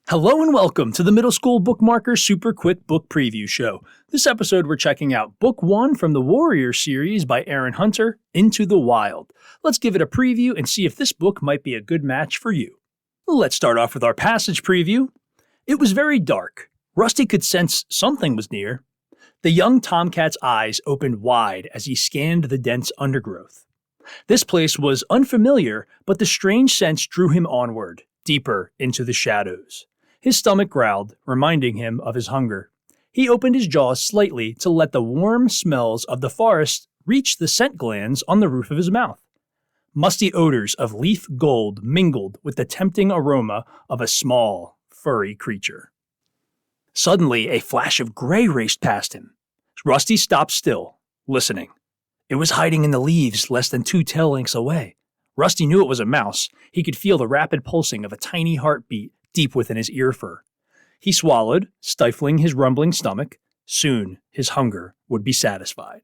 Hello and welcome to the Middle School Bookmarker Super Quick Book Preview Show. This episode we're checking out Book 1 from the Warrior series by Erin Hunter, Into the Wild. Let's give it a preview and see if this book might be a good match for you. Let's start off with our passage preview. It was very dark. Rusty could sense something was near. The young tomcat's eyes opened wide as he scanned the dense undergrowth. This place was unfamiliar, but the strange sense drew him onward, deeper into the shadows. His stomach growled, reminding him of his hunger. He opened his jaws slightly to let the warm smells of the forest reach the scent glands on the roof of his mouth. Musty odors of leaf gold mingled with the tempting aroma of a small, furry creature. Suddenly, a flash of gray raced past him. Rusty stopped still, listening. It was hiding in the leaves less than 2 tail lengths away. Rusty knew it was a mouse. He could feel the rapid pulsing of a tiny heartbeat deep within his ear fur. He swallowed, stifling his rumbling stomach. Soon, his hunger would be satisfied.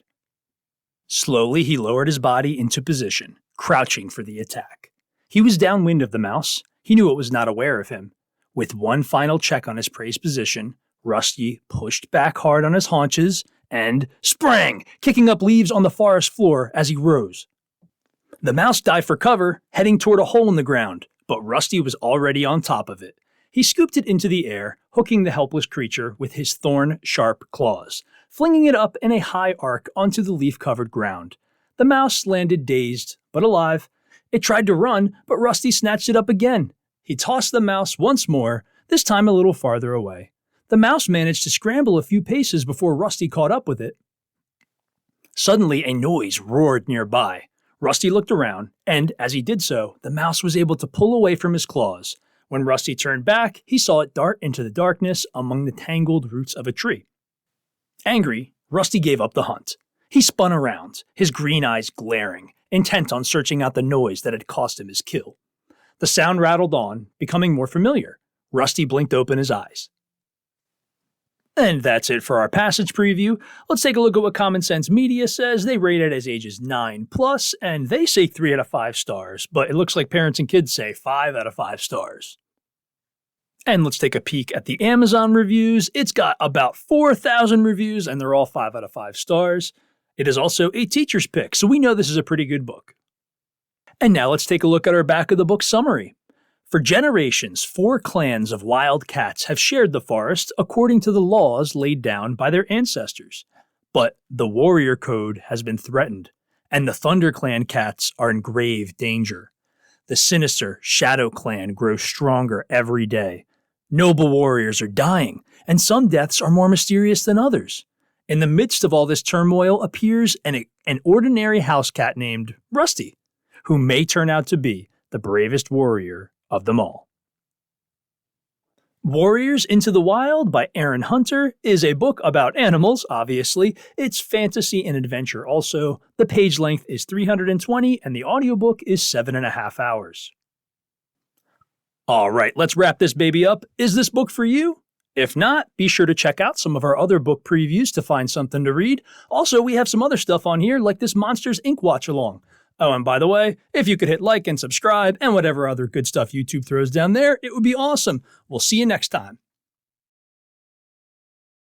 Slowly, he lowered his body into position, crouching for the attack. He was downwind of the mouse. He knew it was not aware of him. With one final check on his prey's position, Rusty pushed back hard on his haunches and sprang, kicking up leaves on the forest floor as he rose. The mouse dived for cover, heading toward a hole in the ground, but Rusty was already on top of it. He scooped it into the air, hooking the helpless creature with his thorn-sharp claws, flinging it up in a high arc onto the leaf-covered ground. The mouse landed dazed, but alive. It tried to run, but Rusty snatched it up again. He tossed the mouse once more, this time a little farther away. The mouse managed to scramble a few paces before Rusty caught up with it. Suddenly, a noise roared nearby. Rusty looked around, and as he did so, the mouse was able to pull away from his claws. When Rusty turned back, he saw it dart into the darkness among the tangled roots of a tree. Angry, Rusty gave up the hunt. He spun around, his green eyes glaring, intent on searching out the noise that had cost him his kill. The sound rattled on, becoming more familiar. Rusty blinked open his eyes. And that's it for our passage preview. Let's take a look at what Common Sense Media says. They rate it as ages 9+, and they say 3 out of 5 stars, but it looks like parents and kids say 5 out of 5 stars. And let's take a peek at the Amazon reviews. It's got about 4,000 reviews, and they're all 5 out of 5 stars. It is also a teacher's pick, so we know this is a pretty good book. And now let's take a look at our back of the book summary. For generations, 4 clans of wild cats have shared the forest according to the laws laid down by their ancestors. But the warrior code has been threatened, and the Thunder Clan cats are in grave danger. The sinister Shadow Clan grows stronger every day. Noble warriors are dying, and some deaths are more mysterious than others. In the midst of all this turmoil appears an ordinary house cat named Rusty, who may turn out to be the bravest warrior of them all. Warriors Into the Wild by Erin Hunter is a book about animals, obviously. It's fantasy and adventure also. The page length is 320 and the audiobook is 7.5 hours. Alright, let's wrap this baby up. Is this book for you? If not, be sure to check out some of our other book previews to find something to read. Also, we have some other stuff on here like this Monsters, Inc. watch-along. Oh, and by the way, if you could hit like and subscribe and whatever other good stuff YouTube throws down there, it would be awesome. We'll see you next time.